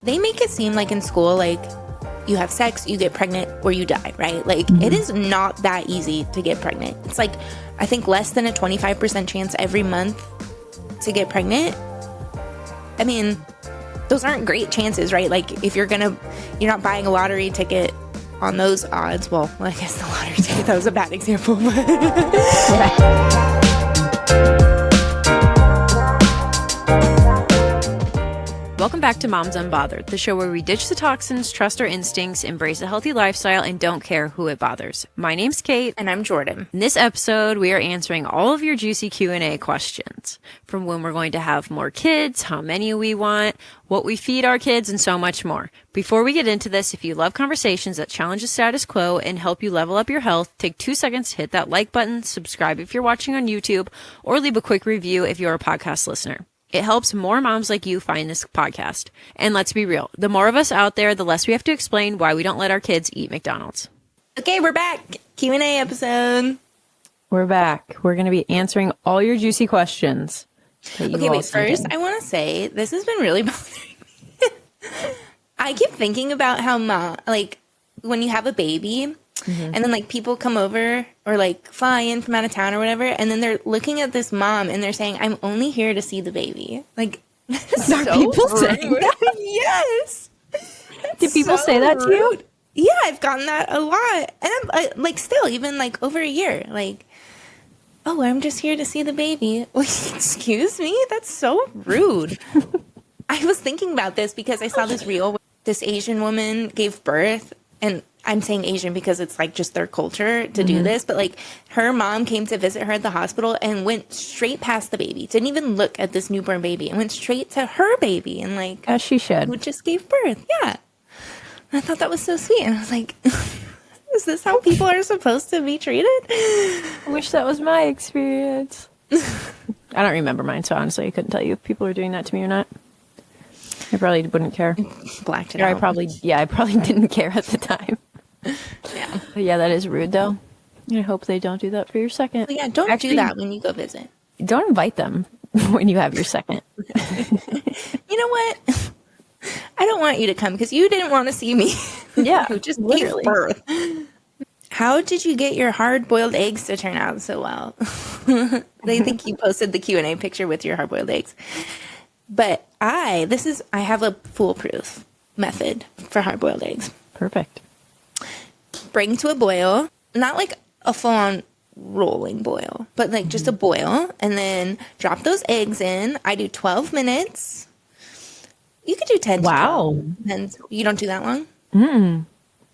They make it seem like in school, like you have sex, you get pregnant, or you die, right? Like it is not that easy to get pregnant. It's like, I think less than a 25% chance every month to get pregnant. I mean, those aren't great chances, right? Like if you're not buying a lottery ticket on those odds. Well, I guess the lottery ticket, that was a bad example. Welcome back to Moms Unbothered, the show where we ditch the toxins, trust our instincts, embrace a healthy lifestyle, and don't care who it bothers. My name's Kate. And I'm Jordan. In this episode, we are answering all of your juicy Q&A questions. From when we're going to have more kids, how many we want, what we feed our kids, and so much more. Before we get into this, if you love conversations that challenge the status quo and help you level up your health, take 2 seconds to hit that like button, subscribe if you're watching on YouTube, or leave a quick review if you're a podcast listener. It helps more moms like you find this podcast. And let's be real, the more of us out there, the less we have to explain why we don't let our kids eat McDonald's. Okay, we're back. Q&A episode. We're back. We're going to be answering all your juicy questions. Okay, wait, first, I want to say, this has been really bothering me. I keep thinking about how, when you have a baby, and then, people come over or, fly in from out of town or whatever, and then they're looking at this mom, and they're saying, I'm only here to see the baby. Are people saying that? Yes. Did people say that to you? Yeah, I've gotten that a lot. And I'm, still, even, over a year. Oh, I'm just here to see the baby. Excuse me? That's so rude. I was thinking about this because I saw this reel where this Asian woman gave birth, and I'm saying Asian because it's just their culture to do this, but her mom came to visit her at the hospital and went straight past the baby, didn't even look at this newborn baby, and went straight to her baby and as she should, who just gave birth. Yeah. I thought that was so sweet, and I was like, is this how people are supposed to be treated? I wish that was my experience. I don't remember mine, so honestly I couldn't tell you if people are doing that to me or not. I probably wouldn't care. Blacked it out. I probably didn't care at the time. Yeah. But yeah, that is rude though. I hope they don't do that for your second. Well, yeah, don't do that when you go visit. Don't invite them when you have your second. You know what? I don't want you to come because you didn't want to see me. Yeah. Who just literally. gave birth. How did you get your hard-boiled eggs to turn out so well? They think you posted the Q&A picture with your hard-boiled eggs. But I have a foolproof method for hard-boiled eggs. Perfect. Bring to a boil, not a full-on rolling boil, but just a boil, and then drop those eggs in. I do 12 minutes. You could do 10 to 12. And you don't do that long?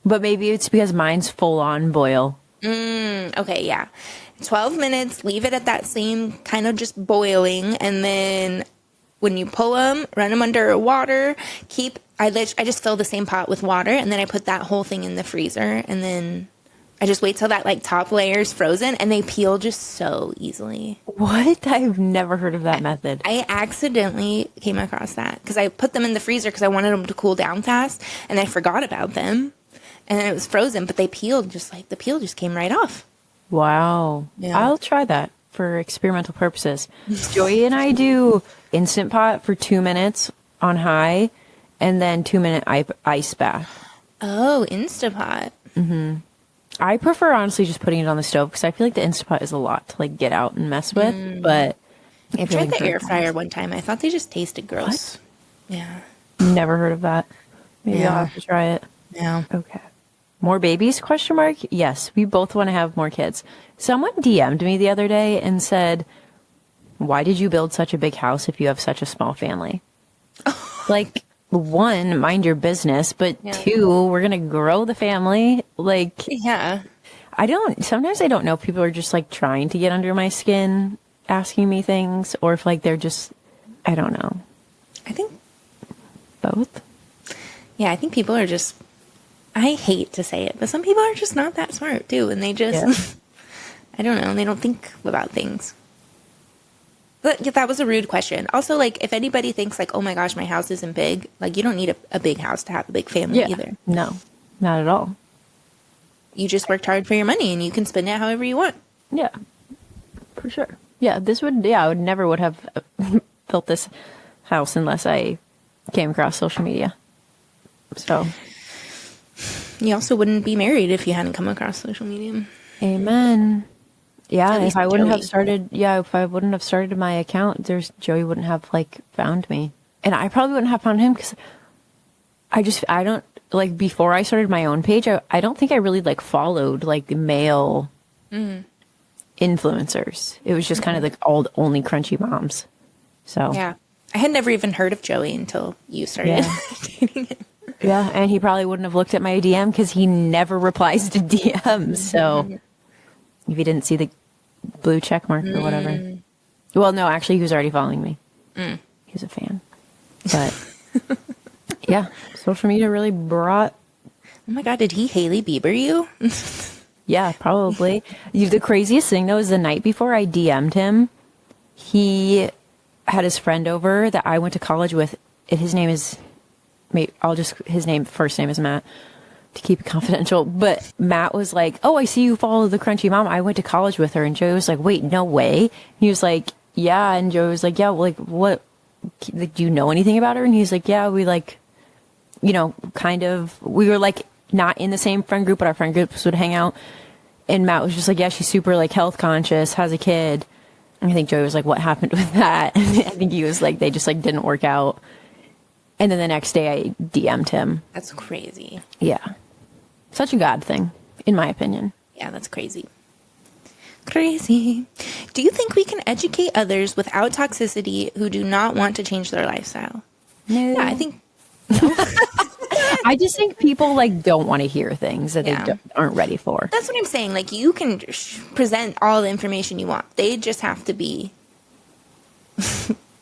But maybe it's because mine's full-on boil. Okay, yeah. 12 minutes, leave it at that same kind of just boiling, and then when you pull them, run them under water, I just fill the same pot with water, and then I put that whole thing in the freezer, and then I just wait till that top layer is frozen, and they peel just so easily. What? I've never heard of that method. I accidentally came across that because I put them in the freezer because I wanted them to cool down fast, and I forgot about them, and then it was frozen, but they peeled the peel just came right off. Wow. Yeah. I'll try that for experimental purposes. Joey and I do Instant Pot for 2 minutes on high, and then 2-minute ice bath. Oh, Instapot. I prefer honestly just putting it on the stove because I feel like the Instapot is a lot to get out and mess with. But I tried the air fryer one time. I thought they just tasted gross. What? Yeah. Never heard of that. Maybe I'll have to try it. Yeah. Okay. More babies? ? Yes, we both want to have more kids. Someone DM'd me the other day and said, "Why did you build such a big house if you have such a small family?" One, mind your business, but two, we're going to grow the family. Yeah. Sometimes I don't know if people are just trying to get under my skin, asking me things, or if they're just, I don't know. I think both. Yeah, I think people are just, I hate to say it, but some people are just not that smart too. And they just, I don't know, they don't think about things. But that was a rude question. Also, if anybody thinks oh my gosh, my house isn't big, you don't need a big house to have a big family either. No, not at all. You just worked hard for your money and you can spend it however you want. Yeah, for sure. Yeah, I would have built this house unless I came across social media. So, You also wouldn't be married if you hadn't come across social media. amen. Yeah, At least if I wouldn't have Joey. started my account, Joey wouldn't have like found me. And I probably wouldn't have found him because I don't like before I started my own page, I don't think I really like followed like male influencers. It was just kind of like only crunchy moms. So Yeah. I had never even heard of Joey until you started dating him. yeah, and he probably wouldn't have looked at my DM because he never replies to DMs. So if he didn't see the blue check mark or whatever. Well, no, actually, he was already following me. He was a fan. But yeah, social media really brought. Oh my God, did he Hailey Bieber you? Yeah, probably. The craziest thing though is the night before I DM'd him, he had his friend over that I went to college with. His name is, first name is Matt, to keep it confidential. But Matt was like, "Oh, I see you follow the Crunchy Mom. I went to college with her." And Joey was like, "Wait, no way." He was like, "Yeah." And Joey was like, "Yeah, like what? Like, do you know anything about her?" And he's like, "Yeah, we like, kind of. We were like not in the same friend group, but our friend groups would hang out." And Matt was just like, "Yeah, she's super like health conscious, has a kid." And I think Joey was like, "What happened with that?" And I think he was like, they just like didn't work out. And then the next day I DM'd him. That's crazy. Yeah. Such a God thing, in my opinion. Yeah, that's crazy. Crazy. Do you think we can educate others without toxicity who do not want to change their lifestyle? No. Yeah, I think. I just think people like don't want to hear things that Yeah. they aren't ready for. That's what I'm saying. Like, you can present all the information you want. They just have to be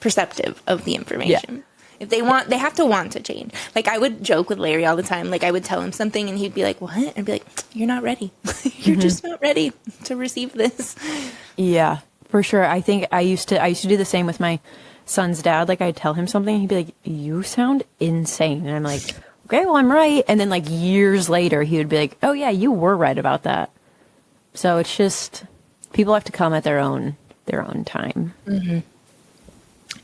perceptive of the information. Yeah. If they want, they have to want to change. Like, I would joke with Larry all the time. Like, I would tell him something and he'd be like, "What?" I'd be like, "You're not ready. You're just not ready to receive this." Yeah, for sure. I think I used to do the same with my son's dad. Like I'd tell him something, he'd be like, "You sound insane." And I'm like, "Okay, well, I'm right." And then like years later, he would be like, "Oh yeah, you were right about that." So it's just people have to come at their own time.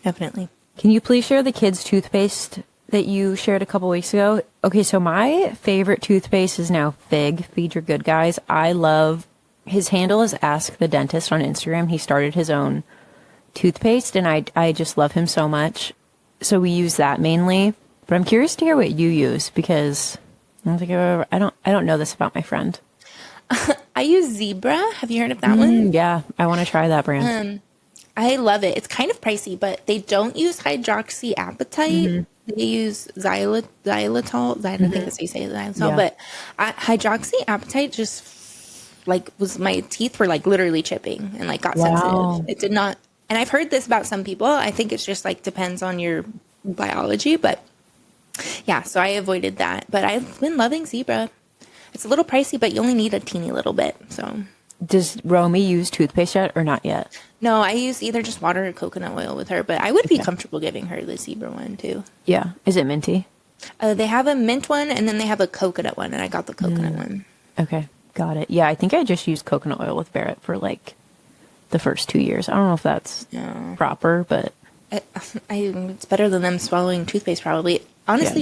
Definitely. Can you please share the kids' toothpaste that you shared a couple weeks ago? Okay, so my favorite toothpaste is now Fig. Feed Your Good Guys. I love his handle is Ask the Dentist on Instagram. He started his own toothpaste, and I just love him so much. So we use that mainly. But I'm curious to hear what you use because I don't think I don't know this about my friend. I use Zebra. Have you heard of that one? Yeah, I want to try that brand. I love it. It's kind of pricey, but they don't use hydroxyapatite. They use xylitol. I think that's how you say xylitol. Yeah. But hydroxyapatite just like my teeth were like literally chipping and like got sensitive. It did not. And I've heard this about some people. I think it's just like depends on your biology, but yeah. So I avoided that. But I've been loving Zebra. It's a little pricey, but you only need a teeny little bit. So. Does Romy use toothpaste yet or not yet? No, I use either just water or coconut oil with her, but I would be comfortable giving her the Zebra one too. Yeah. Is it minty? They have a mint one and then they have a coconut one, and I got the coconut one. Okay. Got it. Yeah, I think I just used coconut oil with Barrett for like the first 2 years. I don't know if that's proper, but It's better than them swallowing toothpaste probably. Honestly,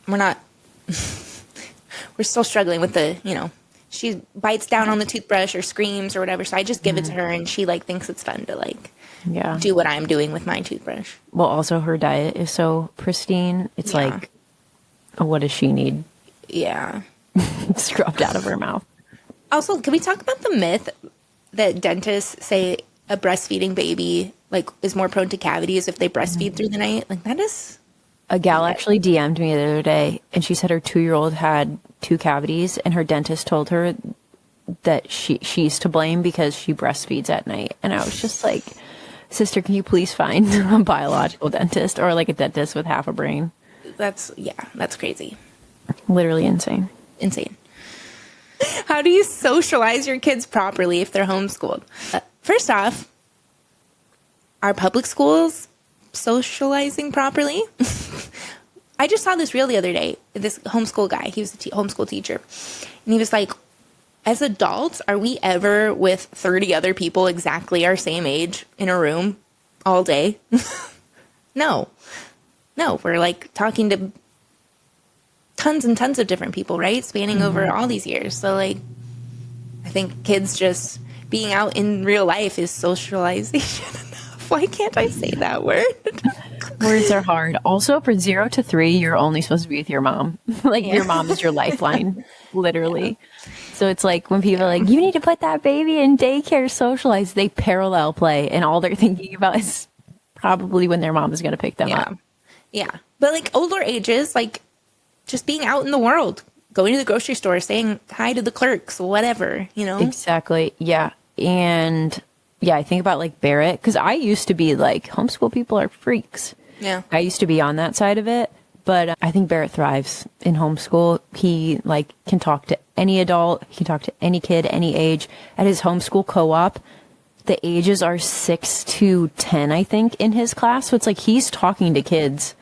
Yeah. We're still struggling with she bites down on the toothbrush or screams or whatever. So I just give it to her and she like thinks it's fun to like yeah. do what I'm doing with my toothbrush. Well, also her diet is so pristine. It's like, what does she need Yeah. scrubbed out of her mouth? Also, can we talk about the myth that dentists say a breastfeeding baby like is more prone to cavities if they breastfeed through the night? Like that is. A gal actually DM'd me the other day, and she said her 2-year-old had 2 cavities, and her dentist told her that she's to blame because she breastfeeds at night. And I was just like, "Sister, can you please find a biological dentist or like a dentist with half a brain?" That's crazy. Literally insane. Insane. How do you socialize your kids properly if they're homeschooled? First off, are public schools socializing properly? I just saw this reel the other day. This homeschool guy, he was a homeschool teacher, and he was like, as adults, are we ever with 30 other people exactly our same age in a room all day? No, we're like talking to tons and tons of different people, right? Spanning over all these years. So like, I think kids just being out in real life is socialization enough. Why can't I say that word? Words are hard. Also, for 0 to 3, you're only supposed to be with your mom. Like, your mom is your lifeline, literally. Yeah. So it's like when people are like, you need to put that baby in daycare, socialize, they parallel play, and all they're thinking about is probably when their mom is going to pick them up. Yeah. But like older ages, like just being out in the world, going to the grocery store, saying hi to the clerks, whatever, you know? Exactly. Yeah. And yeah, I think about like Barrett, because I used to be like, homeschool people are freaks. Yeah. I used to be on that side of it, but I think Barrett thrives in homeschool. He like can talk to any adult. He can talk to any kid, any age. At his homeschool co-op, the ages are 6 to 10, I think, in his class. So it's like he's talking to kids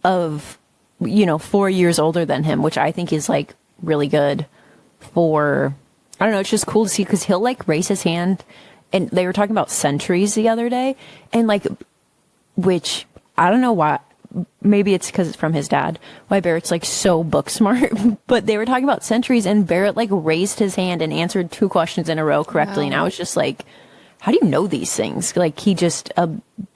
of, 4 years older than him, which I think is like really good for, I don't know, it's just cool to see because he'll like raise his hand. And they were talking about centuries the other day, and like, which I don't know why, maybe it's because it's from his dad, why Barrett's like so book smart, but they were talking about centuries and Barrett like raised his hand and answered 2 questions in a row correctly. Wow. And I was just like, how do you know these things? Like he just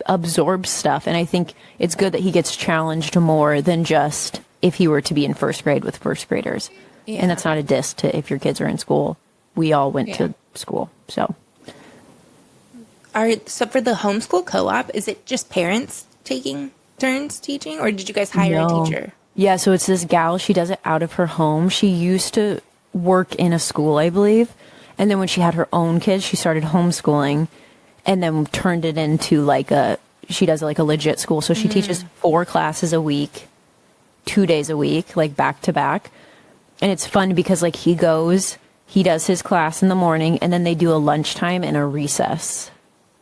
absorbs stuff. And I think it's good that he gets challenged more than just if he were to be in first grade with first graders. Yeah. And that's not a diss to if your kids are in school. We all went to school. So for the homeschool co-op, is it just parents taking turns teaching, or did you guys hire a teacher? Yeah, so it's this gal. She does it out of her home. She used to work in a school, I believe. And then when she had her own kids, she started homeschooling and then turned it into she does like a legit school. So she teaches 4 classes a week, 2 days a week, like back to back. And it's fun because like he does his class in the morning and then they do a lunchtime and a recess.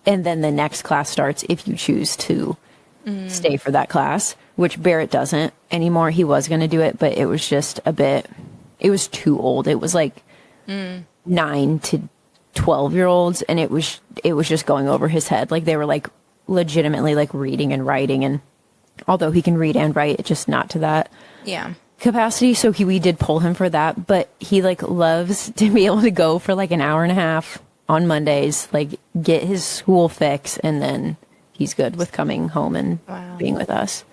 And then the next class starts if you choose to stay for that class, which Barrett doesn't anymore. He was going to do it, but it was just it was too old. It was like 9 to 12-year-olds. And it was just going over his head. Like they were like legitimately like reading and writing. And although he can read and write, just not to that capacity. So we did pull him for that, but he like loves to be able to go for like an hour and a half on Mondays, like get his school fix, and then he's good with coming home and being with us.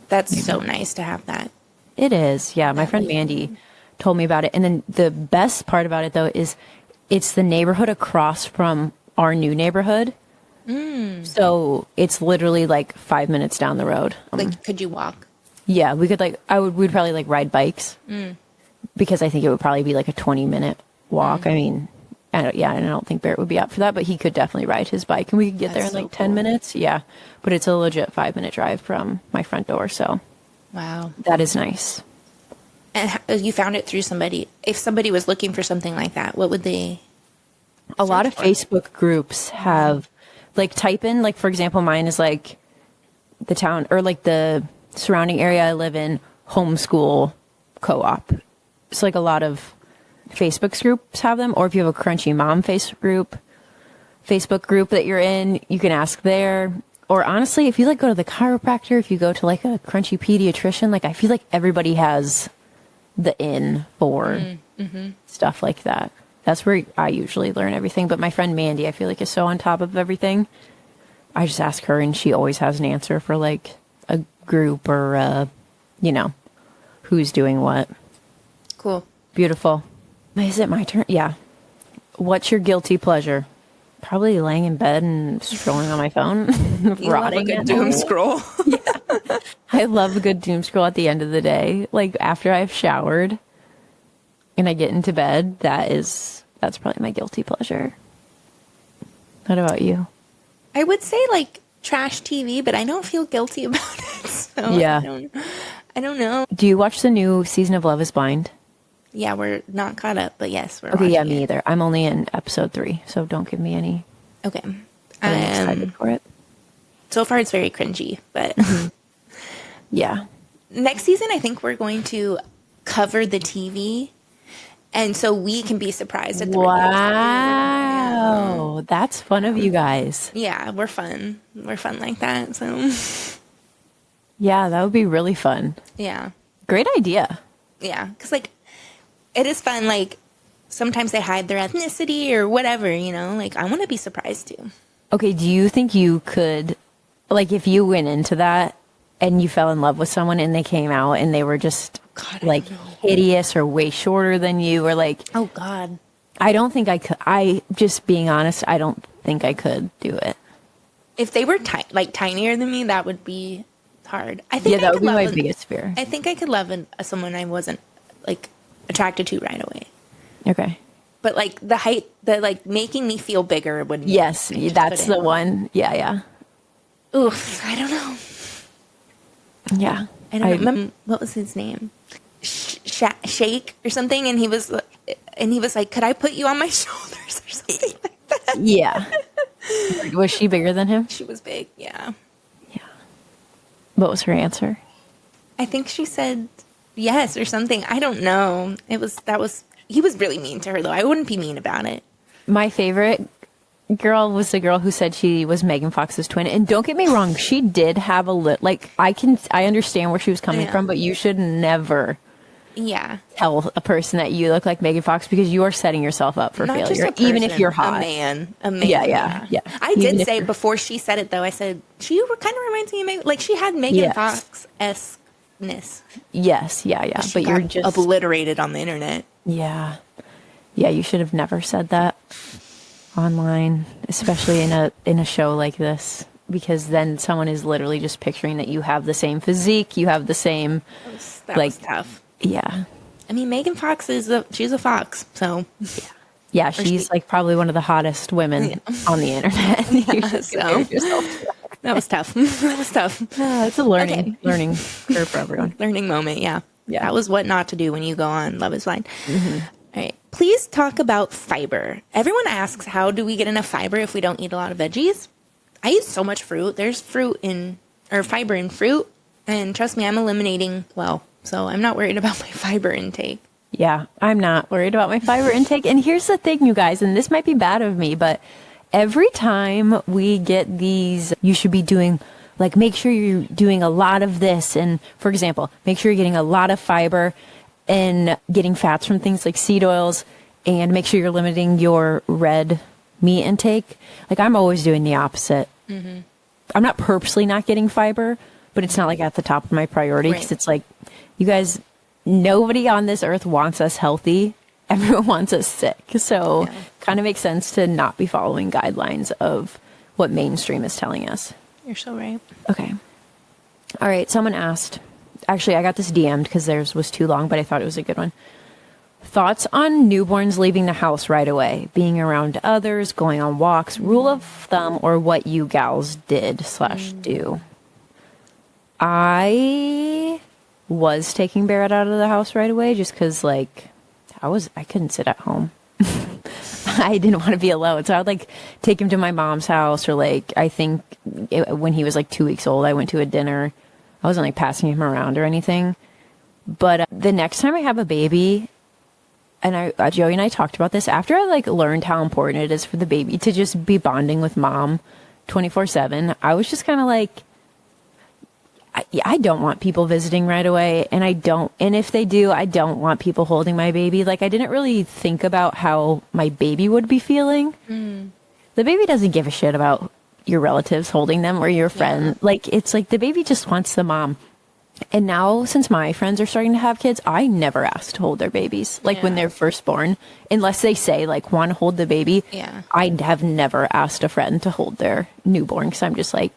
That's so nice to have that. It is. Yeah. My friend Mandy told me about it. And then the best part about it though is it's the neighborhood across from our new neighborhood. So it's literally like 5 minutes down the road. Like, could you walk? Yeah, we could we'd probably like ride bikes because I think it would probably be like a 20-minute walk. I mean, I don't think Barrett would be up for that, but he could definitely ride his bike and we could get there in like 10 minutes. Yeah. But it's a legit 5-minute drive from my front door. So wow, that is nice. And you found it through somebody. If somebody was looking for something like that, what would they? A lot of Facebook groups have like type in, like, for example, mine is like the town or like the surrounding area I live in, homeschool co-op. It's like a lot of Facebook groups have them, or if you have a Crunchy Mom Facebook group that you're in, you can ask there. Or honestly, if you like go to the chiropractor, if you go to like a Crunchy pediatrician, like I feel like everybody has the in for stuff like that. That's where I usually learn everything. But my friend Mandy, I feel like is so on top of everything. I just ask her and she always has an answer for like a group or, who's doing what. Cool. Beautiful. Is it my turn? Yeah. What's your guilty pleasure? Probably laying in bed and scrolling on my phone. Rotting. Love a good doom scroll. Yeah. I love a good doom scroll at the end of the day. Like after I've showered and I get into bed, that's probably my guilty pleasure. What about you? I would say like trash TV, but I don't feel guilty about it. So yeah. I don't know. Do you watch the new season of Love is Blind? Yeah, we're not caught up, but yes, we're okay. Yeah, me it. either. I'm only in episode 3, so don't give me any. Okay, I'm excited for it. So far, it's very cringy, but yeah. Next season, I think we're going to cover the TV, and so we can be surprised at the wow, that's fun of you guys. Yeah, we're fun. We're fun like that. So yeah, that would be really fun. Yeah. Great idea. Yeah, because like it is fun. Like sometimes they hide their ethnicity or whatever, you know. Like I want to be surprised too. Okay, do you think you could, like, if you went into that and you fell in love with someone and they came out and they were just God, I like don't know. hideous or way shorter than you, or like, Oh God. I don't think I could. I just being honest, I don't think I could do it. If they were like tinier than me, that would be hard. I think Yeah, that I would could be love my biggest fear. I think I could love someone I wasn't like attracted to right away. Okay. But like the height, the like making me feel bigger would. Yes, I just that's the couldn't. one. Yeah, yeah, Oof, I don't know. yeah. I don't remember what was his name, Shake or something, and he was like, "Could I put you on my shoulders or something like that?" Yeah. Was she bigger than him? She was big, yeah. Yeah. What was her answer? I think she said yes or something. I don't know. He was really mean to her though. I wouldn't be mean about it. My favorite girl was the girl who said she was Megan Fox's twin. And don't get me wrong, she did have I understand where she was coming Yeah. from, but you should never Yeah. tell a person that you look like Megan Fox because you are setting yourself up for Not just failure, a even if person, you're hot. A man. Yeah. I Even did if say you're- before she said it though. I said she kind of reminds me of Megan. Like she had Megan Yes. Fox-esqueness. Yes, yeah. She But you're got just obliterated on the internet. Yeah. Yeah, you should have never said that online, especially in a show like this, because then someone is literally just picturing that you have the same physique, you have the same That like was tough. yeah. I mean, Megan Fox she's a fox, so Yeah, she's like probably one of the hottest women on the internet. You should so- compare yourself to her. that was tough. That was tough. It's a learning curve for everyone. Learning moment, yeah. Yeah. That was what not to do when you go on Love is Blind. All right. Please talk about fiber. Everyone asks, how do we get enough fiber if we don't eat a lot of veggies? I eat so much fruit. There's fiber in fruit. And trust me, I'm eliminating, so I'm not worried about my fiber intake. Yeah, I'm not worried about my fiber intake. And here's the thing, you guys, and this might be bad of me, but every time we get these, you should be doing, like, make sure you're doing a lot of this. And for example, make sure you're getting a lot of fiber and getting fats from things like seed oils, and make sure you're limiting your red meat intake. Like, I'm always doing the opposite. I'm not purposely not getting fiber, but it's not like at the top of my priority because Right. it's like, you guys, nobody on this earth wants us healthy. Everyone wants us sick. So kind of makes sense to not be following guidelines of what mainstream is telling us. You're so right. Okay. All right. Someone asked, actually, I got this DM'd because theirs was too long, but I thought it was a good one. Thoughts on newborns leaving the house right away, being around others, going on walks, rule of thumb, or what you gals did/do. I was taking Barrett out of the house right away just because, like, I couldn't sit at home. I didn't want to be alone. So I would, like, take him to my mom's house, or, like, I think when he was, like, 2 weeks old, I went to a dinner. I wasn't, like, passing him around or anything. But the next time I have a baby, and Joey and I talked about this, after I, like, learned how important it is for the baby to just be bonding with mom 24/7, I was just kind of like, I don't want people visiting right away, and if they do, I don't want people holding my baby. Like, I didn't really think about how my baby would be feeling. The baby doesn't give a shit about your relatives holding them or your friend. Like, it's like the baby just wants the mom. And now, since my friends are starting to have kids, I never ask to hold their babies, like when they're first born, unless they say, like, want to hold the baby. Yeah. I have never asked a friend to hold their newborn because I'm just like,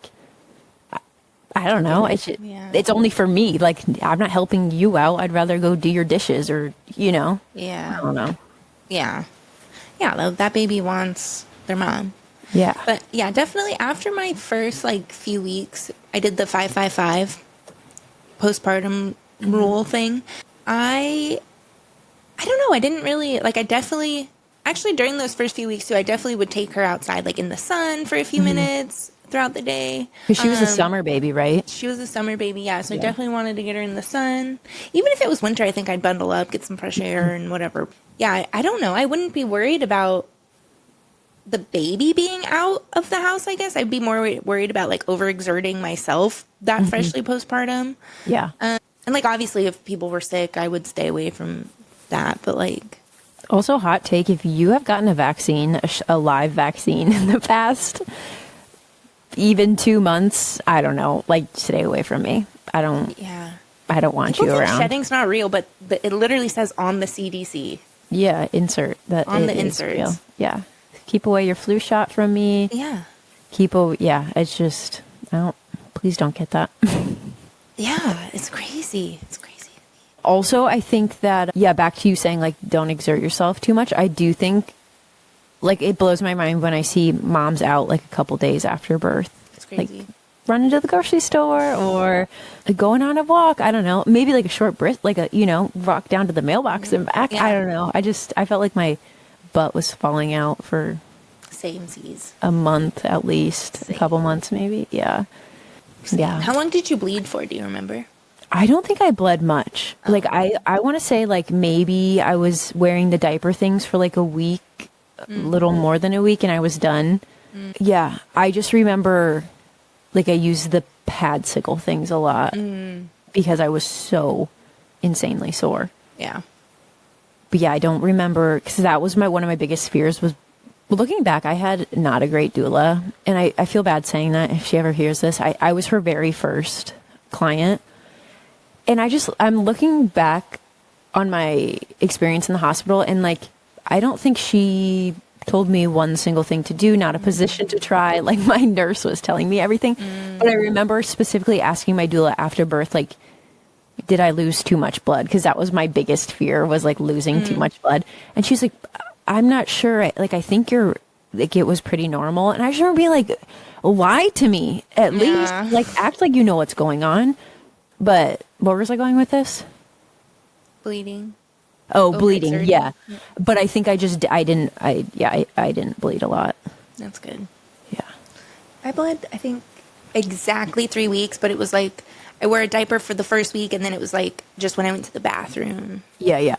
I don't know. It's only for me. Like, I'm not helping you out. I'd rather go do your dishes or, I don't know. Yeah. That baby wants their mom. Yeah. But yeah, definitely after my first like few weeks, I did the 5-5-5 postpartum rule thing. I don't know. I didn't really like. I definitely actually during those first few weeks too. I definitely would take her outside, like in the sun for a few minutes throughout the day. Because she was a summer baby, right? She was a summer baby, yeah. So I definitely wanted to get her in the sun. Even if it was winter, I think I'd bundle up, get some fresh air and whatever. Yeah, I don't know. I wouldn't be worried about the baby being out of the house, I guess. I'd be more worried about like overexerting myself that freshly postpartum. Yeah. And like, obviously, if people were sick, I would stay away from that. But like, Also, hot take, if you have gotten a vaccine, a live vaccine in the past, even 2 months, I don't know, like, stay away from me. I don't want people you think around. shedding's not real, but it literally says on the CDC. Yeah, insert that On it the is inserts. real. Yeah. Keep away your flu shot from me. Yeah. It's just, please don't get that. Yeah, it's crazy. It's crazy. Also, I think that, back to you saying, like, don't exert yourself too much. I do think, like, it blows my mind when I see moms out, like, a couple days after birth. It's crazy. Like, running to the grocery store or going on a walk. I don't know. Maybe, like, a short brisk, like, walk down to the mailbox and back. Yeah. I don't know. I felt like my butt was falling out for Same seas. a month at least. Same. A couple months, maybe. Yeah. Yeah. How long did you bleed for? Do you remember? I don't think I bled much. Like, I want to say, like, maybe I was wearing the diaper things for, like, a week, a little more than a week, and I was done. Yeah. I just remember, like, I used the pad sickle things a lot because I was so insanely sore. Yeah. But, yeah, I don't remember, because that was one of my biggest fears was, looking back, I had not a great doula, and I feel bad saying that if she ever hears this. I was her very first client. And I'm looking back on my experience in the hospital, and like, I don't think she told me one single thing to do, not a position to try. Like, my nurse was telling me everything. But I remember specifically asking my doula after birth, like, did I lose too much blood? Because that was my biggest fear, was like losing too much blood. And she's like, I'm not sure. I think it was pretty normal. And I just remember being like, lie to me at least. Like, act like you know what's going on. But where was I going with this? Bleeding. Oh, bleeding. Overexerting. Yeah. But I think I didn't bleed a lot. That's good. Yeah. I bled, I think, exactly 3 weeks, but it was like, I wore a diaper for the first week, and then it was like, just when I went to the bathroom Yeah.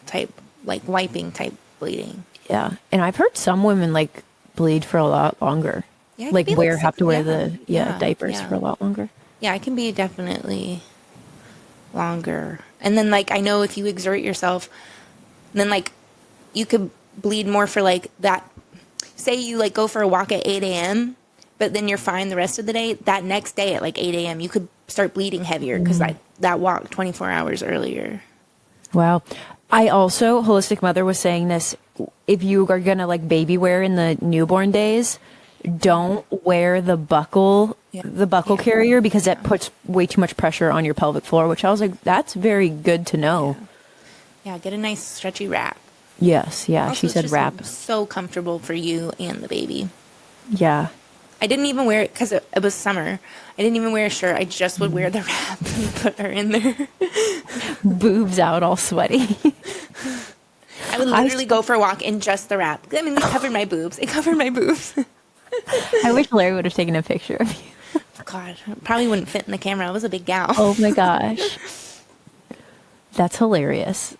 type, like wiping type bleeding. Yeah. And I've heard some women like bleed for a lot longer. Yeah, it Like could be have to wear the yeah, diapers yeah. for a lot longer. Yeah, it can be definitely longer. And then, like, I know if you exert yourself, then, like, you could bleed more for, like, that. Say you, like, go for a walk at 8 a.m., but then you're fine the rest of the day. That next day at, like, 8 a.m., you could start bleeding heavier because that walk 24 hours earlier. Wow. I also, Holistic Mother was saying this, if you are going to, like, baby wear in the newborn days, don't wear the buckle carrier, because that puts way too much pressure on your pelvic floor, which I was like, that's very good to know. Yeah, get a nice stretchy wrap. Yes, yeah, Also, she it's said just wrap. so comfortable for you and the baby. Yeah. I didn't even wear it because it was summer. I didn't even wear a shirt. I just would wear the wrap and put her in there. Boobs out all sweaty. I would literally go for a walk in just the wrap. I mean, it covered my boobs. It covered my boobs. I wish Larry would have taken a picture of you. God, probably wouldn't fit in the camera. I was a big gal. Oh my gosh. That's hilarious.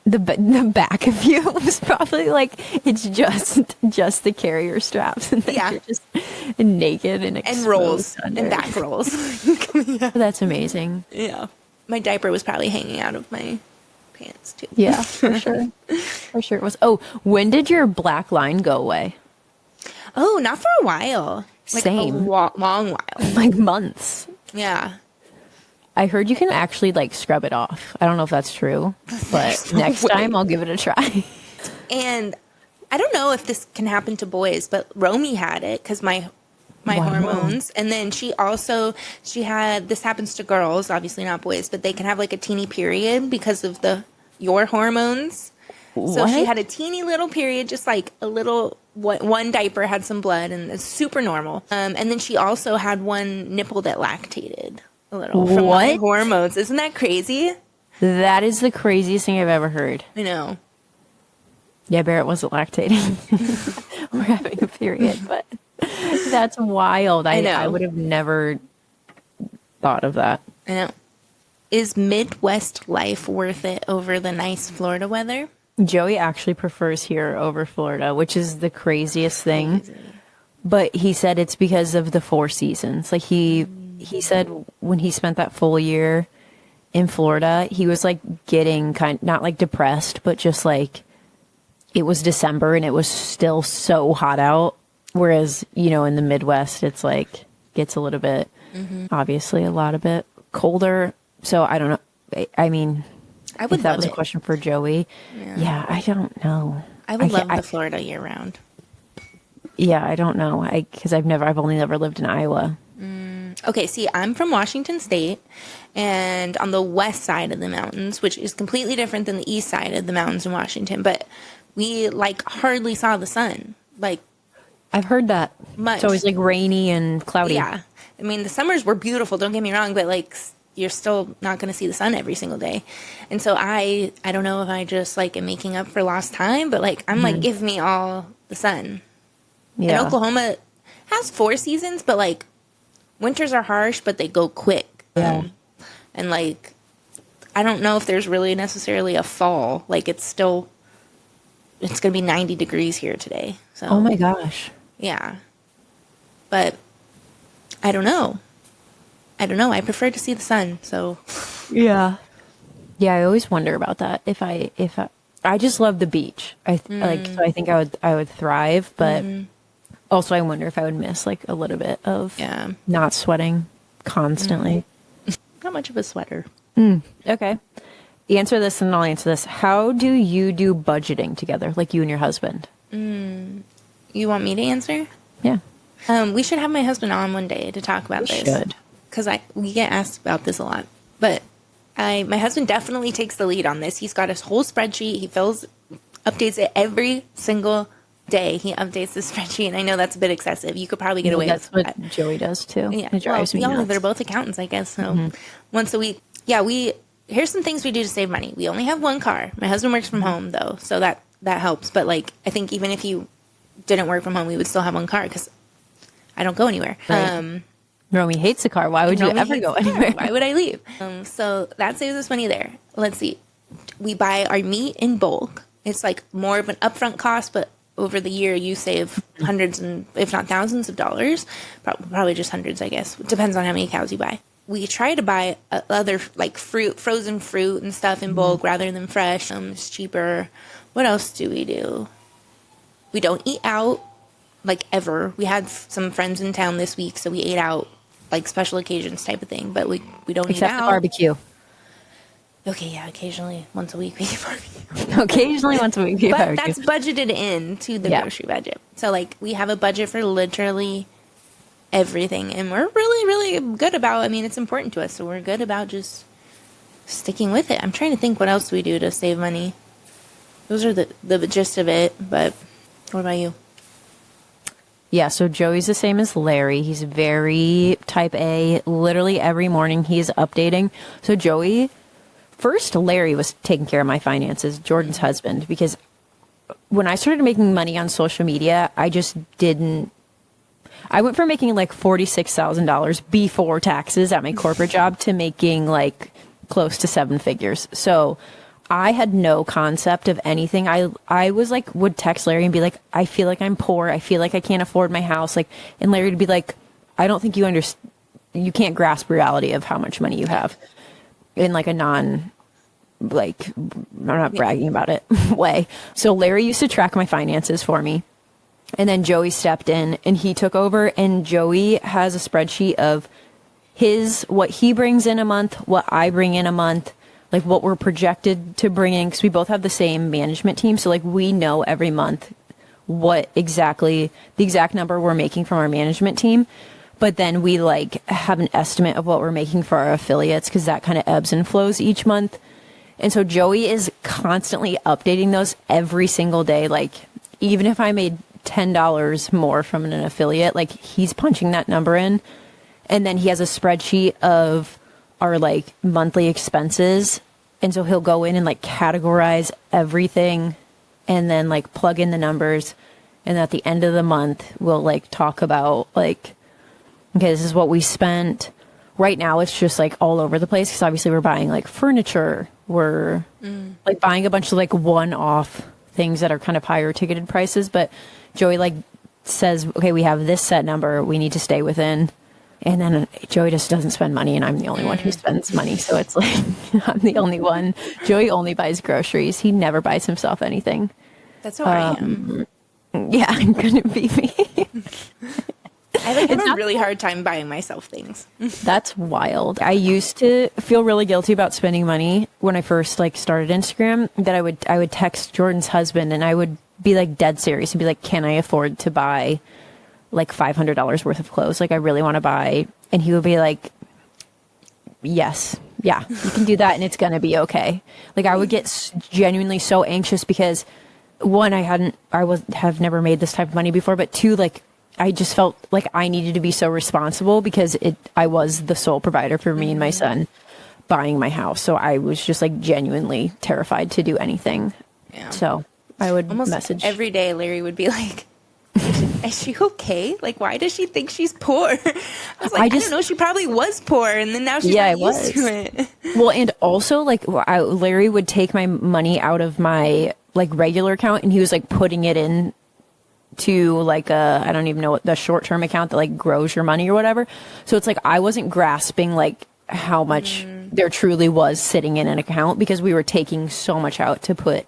The back of you was probably like, it's just the carrier straps, and then you're just naked and rolls under. and back rolls. That's amazing. Yeah, my diaper was probably hanging out of my pants too. Yeah, for sure. For sure it was. Oh, when did your black line go away? Oh, not for a while. Like Same. a long while. Like months. Yeah. I heard you can actually like scrub it off. I don't know if that's true, but next time I'll give it a try. And I don't know if this can happen to boys, but Romy had it because my hormones. And then she had, this happens to girls, obviously not boys, but they can have like a teeny period because of your hormones. So she had a teeny little period, just like a little, one diaper had some blood, and it's super normal. And then she also had one nipple that lactated a little from my hormones. Isn't that crazy? That is the craziest thing I've ever heard. I know. Yeah, Barrett wasn't lactating. We're having a period, but that's wild. I know. I would have never thought of that. I know. Is Midwest life worth it over the nice Florida weather? Joey actually prefers here over Florida, which is the craziest thing. But he said it's because of the 4 seasons. Like he said when he spent that full year in Florida, he was like getting not like depressed, but just like it was December and it was still so hot out. Whereas, you know, in the Midwest, it's like gets a little bit, obviously a lot of bit colder. So I don't know. I mean, I would if that love was it. a question for Joey. Yeah, I don't know. I would love the Florida year round. Yeah, I don't know. Because I've only never lived in Iowa. Okay, see, I'm from Washington State, and on the west side of the mountains, which is completely different than the east side of the mountains in Washington, but we like hardly saw the sun. Like, I've heard that. much. It's always like rainy and cloudy. Yeah. I mean, the summers were beautiful, don't get me wrong, but like you're still not going to see the sun every single day. And so I don't know if I just like am making up for lost time, but like I'm like, give me all the sun. Yeah. And Oklahoma has 4 seasons, but like winters are harsh, but they go quick. Yeah. And like, I don't know if there's really necessarily a fall. Like it's going to be 90 degrees here today. So, Oh my gosh. yeah. But I don't know. I prefer to see the sun. So Yeah. Yeah, I always wonder about that. If I just love the beach. So I think I would thrive, but also I wonder if I would miss like a little bit of not sweating constantly. not much of a sweater. Okay. Answer this and I'll answer this. How do you do budgeting together, like you and your husband? You want me to answer? Yeah. We should have my husband on one day to talk about this. Should. Because we get asked about this a lot. But my husband definitely takes the lead on this. He's got his whole spreadsheet. He updates it every single day. He updates the spreadsheet, and I know that's a bit excessive. You could probably get away with that. That's what Joey does too. Yeah, It drives me nuts. they're both accountants, I guess. So once a week. Yeah, here's some things we do to save money. We only have one car. My husband works from home, though, so that helps. But like, I think even if you didn't work from home, we would still have one car because I don't go anywhere. Right. Romy hates a car. Why would you ever go anywhere? Why would I leave? So that saves us money there. Let's see. We buy our meat in bulk. It's like more of an upfront cost, but over the year you save hundreds and if not thousands of dollars. Probably just hundreds, I guess. It depends on how many cows you buy. We try to buy other like frozen fruit and stuff in bulk rather than fresh. It's cheaper. What else do? We don't eat out like ever. We had some friends in town this week, so we ate out like special occasions type of thing, but we don't Except eat the out. barbecue. Okay, yeah, occasionally once a week we eat barbecue. Occasionally once a week. We eat But barbecue. that's budgeted into the grocery budget. So like we have a budget for literally everything, and we're really, really good about. I mean, it's important to us, so we're good about just sticking with it. I'm trying to think what else we do to save money. Those are the gist of it. But what about you? Yeah, so Joey's the same as Larry. He's very type A. Literally every morning he's updating. So Larry was taking care of my finances, Jordan's husband, because when I started making money on social media, I went from making like $46,000 before taxes at my corporate job to making like close to 7 figures. So I had no concept of anything. I was like, would text Larry and be like, I feel like I'm poor. I feel like I can't afford my house. Like, and Larry would be like, I don't think you can't grasp reality of how much money you have in like a I'm not bragging about it way. So Larry used to track my finances for me. And then Joey stepped in and he took over, and Joey has a spreadsheet of what he brings in a month, what I bring in a month, like what we're projected to bring in, because we both have the same management team. So like we know every month the exact number we're making from our management team. But then we like have an estimate of what we're making for our affiliates, because that kind of ebbs and flows each month. And so Joey is constantly updating those every single day. Like even if I made $10 more from an affiliate, like he's punching that number in. And then he has a spreadsheet of our like monthly expenses, and so he'll go in and like categorize everything and then like plug in the numbers, and at the end of the month we'll like talk about like, okay, this is what we spent. Right now it's just like all over the place because obviously we're buying like furniture, we're like buying a bunch of like one-off things that are kind of higher ticketed prices, but Joey like says, okay, we have this set number we need to stay within. And then Joey just doesn't spend money, and I'm the only one who spends money. So it's like, I'm the only one. Joey only buys groceries. He never buys himself anything. That's how I am. Yeah, I'm going to be me. I have a really hard time buying myself things. That's wild. I used to feel really guilty about spending money when I first like started Instagram, that I would text Jordan's husband and I would be like dead serious and be like, can I afford to buy like $500 worth of clothes? Like I really want to buy. And he would be like, yes, yeah, you can do that and it's going to be okay. Like I would get genuinely so anxious because one, have never made this type of money before, but two, like I just felt like I needed to be so responsible because I was the sole provider for me and my son buying my house. So I was just like genuinely terrified to do anything. Yeah. So I would almost message every day. Larry would be like, is she okay? Like, why does she think she's poor? I was like, I don't know. She probably was poor, and then now she's not used to it. Well, and also, like, Larry would take my money out of my, like, regular account, and he was, like, putting it in to, like, I don't even know what the short-term account that, like, grows your money or whatever. So it's like I wasn't grasping, like, how much there truly was sitting in an account because we were taking so much out to put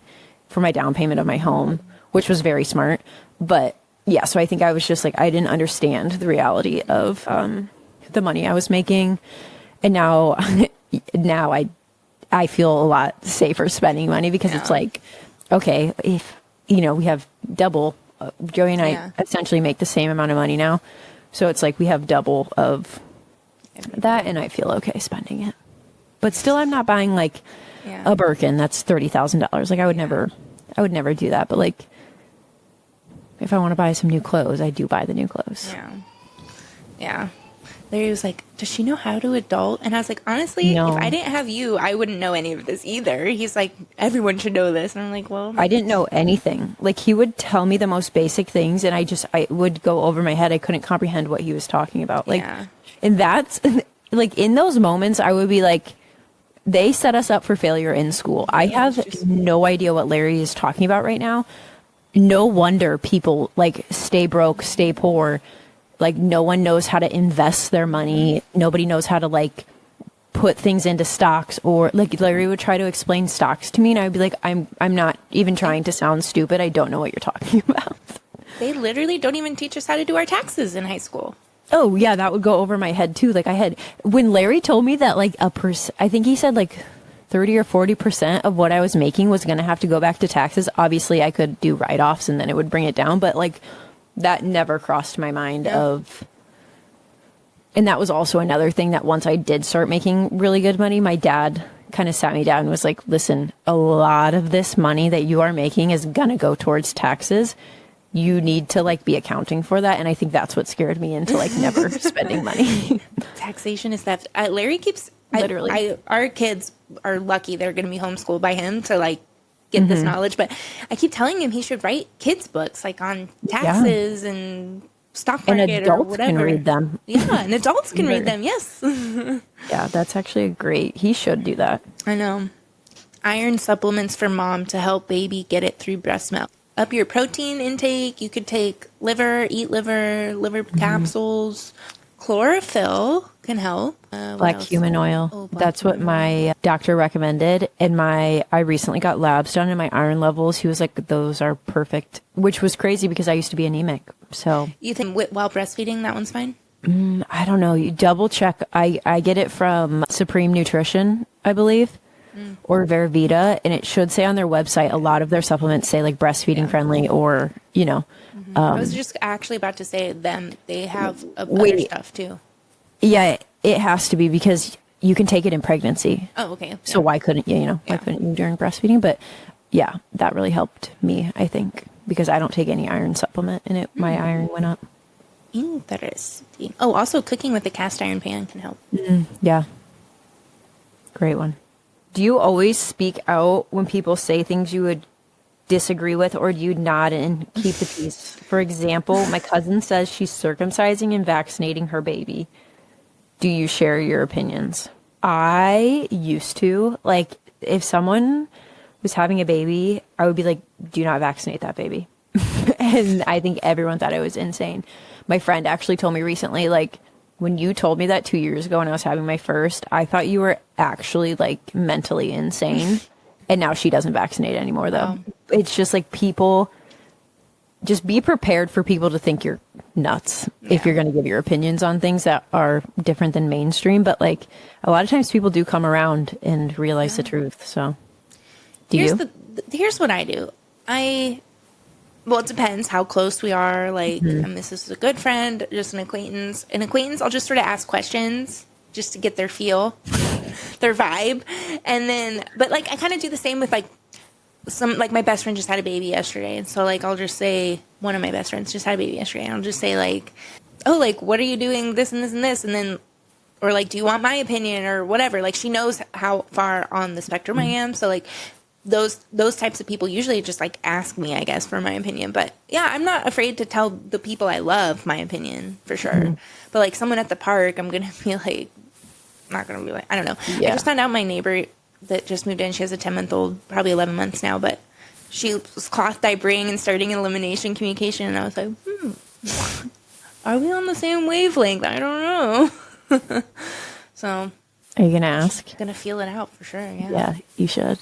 for my down payment of my home, which was very smart. But yeah, so I think I was just like, I didn't understand the reality of the money I was making. And now I feel a lot safer spending money because it's like, okay, if, you know, we have double, Joey and I essentially make the same amount of money now. So it's like we have double of that and I feel okay spending it. But still, I'm not buying like a Birkin that's $30,000. Like I would never do that. But like, if I want to buy some new clothes, I do buy the new clothes. Yeah. Larry was like, does she know how to adult? And I was like, honestly, if I didn't have you, I wouldn't know any of this either. He's like, everyone should know this. And I'm like, well, I didn't know anything. Like he would tell me the most basic things and I would go over my head. I couldn't comprehend what he was talking about. Like, and that's like in those moments, I would be like, they set us up for failure in school. I have no idea what Larry is talking about right now. No wonder people like stay broke, stay poor. Like no one knows how to invest their money. Nobody knows how to like put things into stocks, or like Larry would try to explain stocks to me and I'd be like, I'm not even trying to sound stupid. I don't know what you're talking about. They literally don't even teach us how to do our taxes in high school. Oh yeah, that would go over my head too. Like when Larry told me that like I think he said like 30 or 40% of what I was making was going to have to go back to taxes. Obviously I could do write-offs and then it would bring it down, but like that never crossed my mind of, and that was also another thing that once I did start making really good money, my dad kind of sat me down and was like, listen, a lot of this money that you are making is going to go towards taxes. You need to like be accounting for that. And I think that's what scared me into like never spending money. Taxation is theft. Larry keeps literally. Our kids are lucky they're going to be homeschooled by him to like get this knowledge. But I keep telling him he should write kids books like on taxes and stock market and adults or whatever. Can read them. Yeah, and adults can read them. Yes. Yeah, that's actually he should do that. I know. Iron supplements for mom to help baby get it through breast milk. Up your protein intake. You could take eat liver capsules. Chlorophyll can help. Black cumin oil. That's what my doctor recommended. And I recently got labs done and my iron levels. He was like, those are perfect, which was crazy because I used to be anemic. So you think while breastfeeding, that one's fine? I don't know. You double check. I get it from Supreme Nutrition, I believe. Or Veravita, and it should say on their website, a lot of their supplements say like breastfeeding friendly or, you know. I was just actually about to say they have other stuff too. Yeah, it has to be because you can take it in pregnancy. Oh, okay. So why couldn't you, why couldn't you during breastfeeding? But yeah, that really helped me, I think, because I don't take any iron supplement and my iron went up. Interesting. Oh, also cooking with a cast iron pan can help. Yeah. Great one. Do you always speak out when people say things you would disagree with, or do you nod and keep the peace? For example, my cousin says she's circumcising and vaccinating her baby. Do you share your opinions? I used to. Like, if someone was having a baby, I would be like, do not vaccinate that baby. And I think everyone thought I was insane. My friend actually told me recently, like, when you told me that 2 years ago when I was having my first, I thought you were actually like mentally insane. And now she doesn't vaccinate anymore though. Wow. It's just like people, just be prepared for people to think you're nuts if you're going to give your opinions on things that are different than mainstream. But like a lot of times people do come around and realize the truth. So here's what I do. Well, it depends how close we are. Like, this is a good friend, just an acquaintance. An acquaintance, I'll just sort of ask questions just to get their feel, their vibe. And then, but like, I kind of do the same with like my best friend just had a baby yesterday. And so like, I'll just say, one of my best friends just had a baby yesterday. And I'll just say like, oh, like, what are you doing? This and this and this. And then, or like, do you want my opinion or whatever? Like, she knows how far on the spectrum I am. So like, those types of people usually just like ask me, I guess, for my opinion. But yeah, I'm not afraid to tell the people I love my opinion for sure. But like someone at the park, I'm gonna be like, not gonna be like, I don't know. I just found out my neighbor that just moved in, she has a 10-month-old, probably 11 months now, but she was cloth diapering and starting an elimination communication, and I was like, are we on the same wavelength? I don't know. So are you gonna ask? Gonna feel it out for sure. Yeah, you should.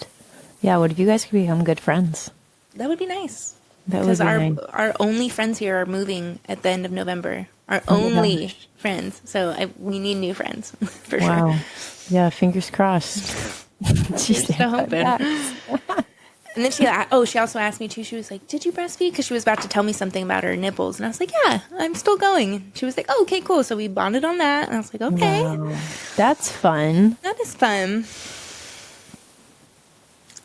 Yeah, what if you guys could become good friends? That would be nice. Because our only friends here are moving at the end of November. Our only friends. So we need new friends for sure. Yeah, fingers crossed. Just hoping. And then she also asked me too. She was like, "Did you breastfeed?" Because she was about to tell me something about her nipples, and I was like, "Yeah, I'm still going." She was like, "Oh, okay, cool." So we bonded on that, and I was like, "Okay, that's fun. That is fun."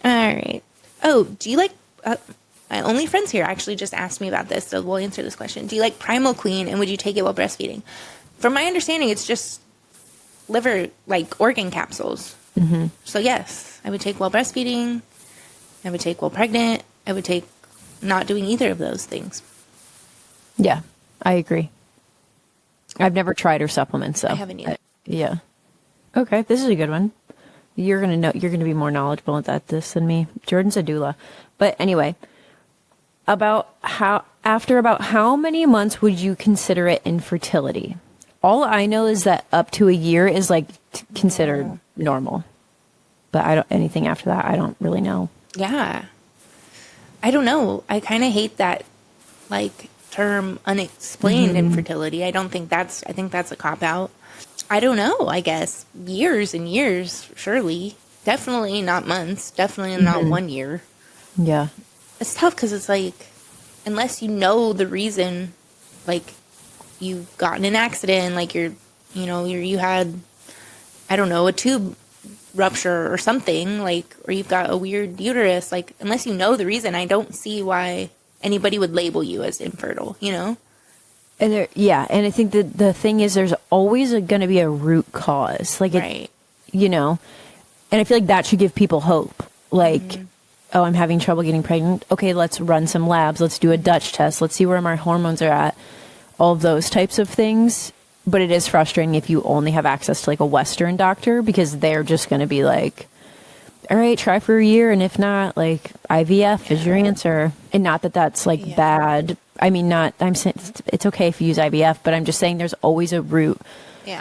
All right. Oh, do you like... my only friends here actually just asked me about this, so we'll answer this question. Do you like Primal Queen, and would you take it while breastfeeding? From my understanding, it's just liver, like, organ capsules. So, yes, I would take while breastfeeding. I would take while pregnant. I would take not doing either of those things. Yeah, I agree. I've never tried her supplements, though. I haven't either. Yeah. Okay, this is a good one. You're going to be more knowledgeable at this than me. Jordan's a doula. But anyway, about how many months would you consider it infertility? All I know is that up to a year is like considered normal. But anything after that, I don't really know. Yeah. I don't know. I kind of hate that like term unexplained infertility. I think that's a cop out. I don't know, I guess. Years and years, surely. Definitely not months. Definitely not 1 year. Yeah. It's tough because it's like, unless you know the reason, like, you got in an accident, like you had, I don't know, a tube rupture or something, like, or you've got a weird uterus, like, unless you know the reason, I don't see why anybody would label you as infertile, you know? And and I think that the thing is, there's always going to be a root cause, like, right. And I feel like that should give people hope. Like, oh, I'm having trouble getting pregnant. Okay, let's run some labs. Let's do a Dutch test. Let's see where my hormones are at. All of those types of things. But it is frustrating if you only have access to like a Western doctor, because they're just going to be like, all right, try for a year. And if not, like, IVF is your answer. And not that that's like bad. I mean, I'm saying it's okay if you use IVF, but I'm just saying there's always a root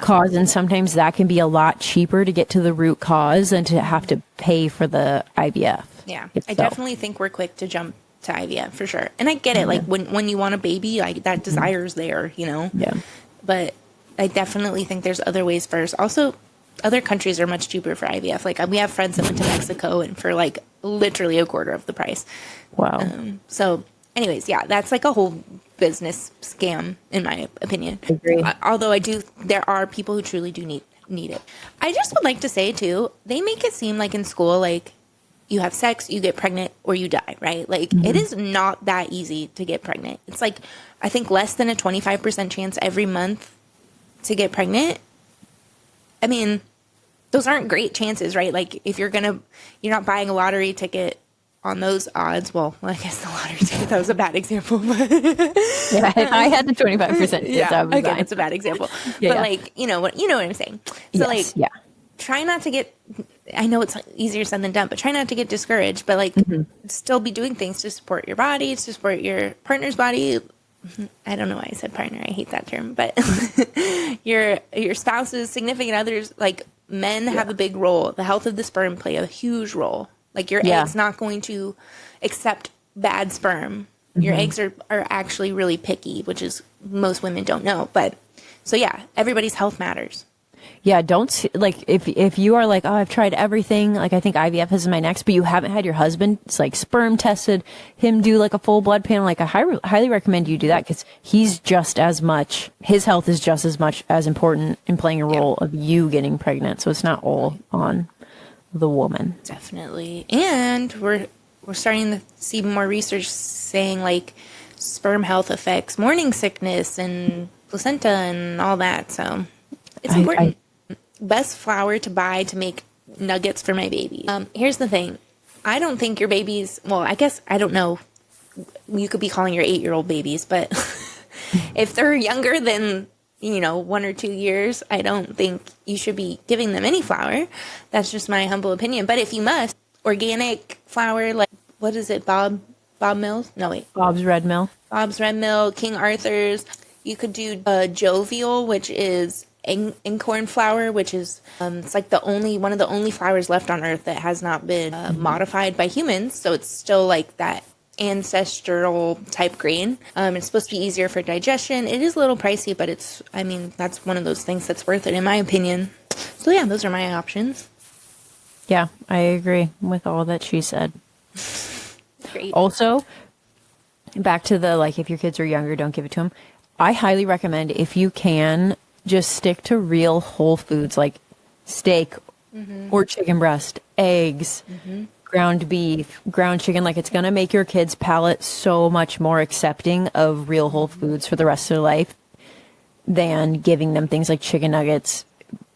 cause. And sometimes that can be a lot cheaper to get to the root cause than to have to pay for the IVF. Yeah. I definitely think we're quick to jump to IVF for sure. And I get it. Like when you want a baby, like that desire's there, you know? Yeah. But I definitely think there's other ways first. Also, other countries are much cheaper for IVF. Like we have friends that went to Mexico and for like literally a quarter of the price. Wow. So anyways, yeah, that's like a whole business scam in my opinion. I agree. Although there are people who truly do need it. I just would like to say too, they make it seem like in school, like you have sex, you get pregnant, or you die, right? Like it is not that easy to get pregnant. It's like, I think less than a 25% chance every month to get pregnant. I mean, those aren't great chances, right? Like if you're not buying a lottery ticket on those odds. Well, I guess the lottery ticket, that was a bad example. But yeah, I had the 25%. Yeah, again, it's a bad example. Yeah, but like, you know what I'm saying? So try not to get, I know it's easier said than done, but try not to get discouraged, but like still be doing things to support your body, to support your partner's body. I don't know why I said partner. I hate that term, but your spouse's significant others, like men have a big role. The health of the sperm play a huge role. Like your egg's not going to accept bad sperm. Your eggs are actually really picky, which is most women don't know. But so yeah, everybody's health matters. Yeah, don't like if you are like, oh, I've tried everything. Like I think IVF is my next, but you haven't had your husband like sperm tested, him do like a full blood panel. Like I highly recommend you do that because he's just as much. His health is just as much as important in playing a role of you getting pregnant. So it's not all on the woman. Definitely, and we're starting to see more research saying like sperm health affects morning sickness and placenta and all that. So it's important. Best flour to buy to make nuggets for my baby. Here's the thing. I don't think your babies, well, I guess, I don't know. You could be calling your 8-year-old babies, but if they're younger than, 1 or 2 years, I don't think you should be giving them any flour. That's just my humble opinion. But if you must, organic flour, like, what is it, Bob Mills? No, wait. Bob's Red Mill. Bob's Red Mill, King Arthur's. You could do jovial, which is incorn flour, which is it's like one of the only flours left on earth that has not been modified by humans, so it's still like that ancestral type grain. It's supposed to be easier for digestion. It is a little pricey, but that's one of those things that's worth it in my opinion. So yeah, those are my options. Yeah, I agree with all that she said. Great. Also, back to the like if your kids are younger, don't give it to them. I highly recommend if you can just stick to real whole foods like steak or chicken breast, eggs, ground beef, ground chicken. Like it's going to make your kids' palate so much more accepting of real whole foods for the rest of their life than giving them things like chicken nuggets,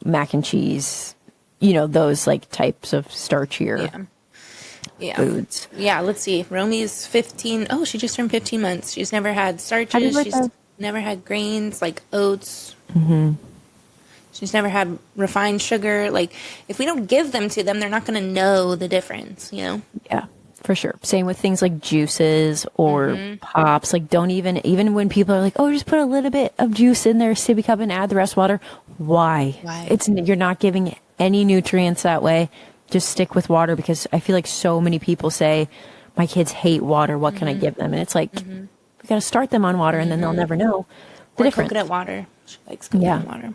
mac and cheese, those like types of starchier foods. Yeah, let's see. Romy's 15. Oh, she just turned 15 months. She's never had starches. She's never had grains like oats. She's never had refined sugar. Like, if we don't give them to them, they're not going to know the difference, Yeah, for sure. Same with things like juices or pops. Like, don't even when people are like, oh, just put a little bit of juice in their sippy cup and add the rest water. Why? You're not giving any nutrients that way. Just stick with water because I feel like so many people say, my kids hate water. What can I give them? And it's like, we got to start them on water and then they'll never know the difference. Coconut water. She likes coconut water.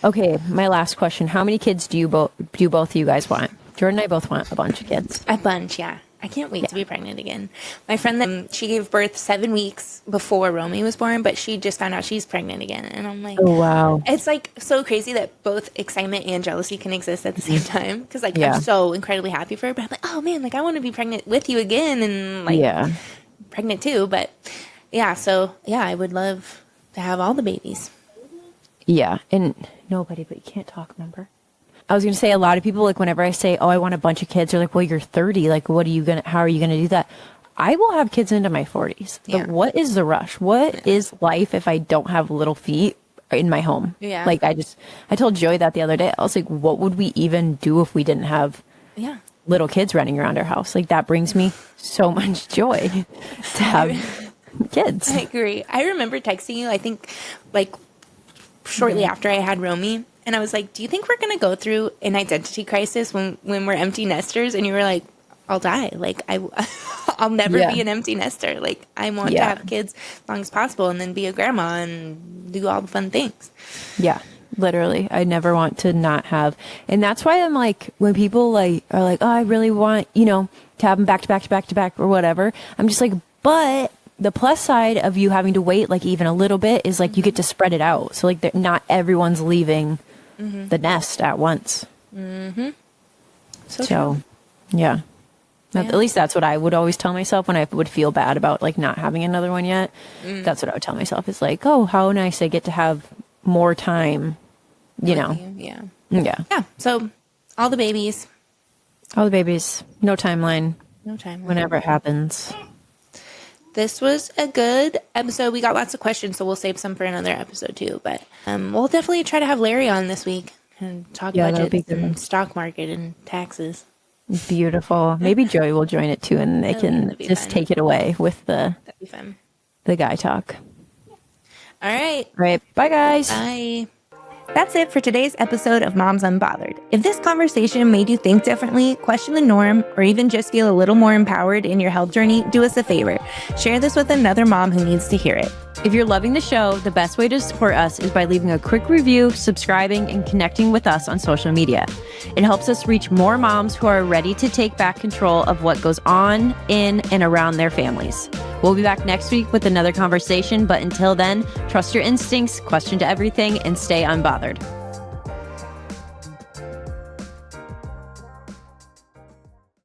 Okay, my last question. How many kids do both of you guys want? Jordan and I both want a bunch of kids. A bunch, yeah. I can't wait to be pregnant again. My friend, she gave birth 7 weeks before Romy was born, but she just found out she's pregnant again. And I'm like, oh, wow. It's like so crazy that both excitement and jealousy can exist at the same time. Because I'm so incredibly happy for her. But I'm like, oh man, like I want to be pregnant with you again. And like pregnant too. But I would love to have all the babies. Yeah. And nobody, but you can't talk, remember? I was going to say a lot of people, like whenever I say, oh, I want a bunch of kids, they're like, well, you're 30. Like, how are you going to do that? I will have kids into my 40s. But what is the rush? What is life if I don't have little feet in my home? Yeah. Like I told Joey that the other day. I was like, what would we even do if we didn't have little kids running around our house? Like that brings me so much joy to have kids. I agree. I remember texting you, I think like shortly after I had Romy. And I was like, do you think we're going to go through an identity crisis when we're empty nesters? And you were like, I'll die. Like, I'll never be an empty nester. Like, I want to have kids as long as possible and then be a grandma and do all the fun things. Yeah, literally. I never want to not have. And that's why I'm like, when people like are like, oh, I really want, to have them back to back to back to back or whatever. I'm just like, but the plus side of you having to wait like even a little bit is like you get to spread it out. So like not everyone's leaving the nest at once. So yeah. At least that's what I would always tell myself when I would feel bad about like not having another one yet. That's what I would tell myself is like, oh, how nice I get to have more time, Yeah. So all the babies. No timeline. Whenever it happens. This was a good episode. We got lots of questions, so we'll save some for another episode too. But we'll definitely try to have Larry on this week and talk budgets and stock market and taxes. Beautiful. Maybe Joey will join it too, and they can just take it away with the. That'd be fun. the guy talk. All right. All right. Bye, guys. Bye. That's it for today's episode of Moms Unbothered. If this conversation made you think differently, question the norm, or even just feel a little more empowered in your health journey, do us a favor. Share this with another mom who needs to hear it. If you're loving the show, the best way to support us is by leaving a quick review, subscribing, and connecting with us on social media. It helps us reach more moms who are ready to take back control of what goes on in and around their families. We'll be back next week with another conversation, but until then, trust your instincts, question to everything, and stay unbothered.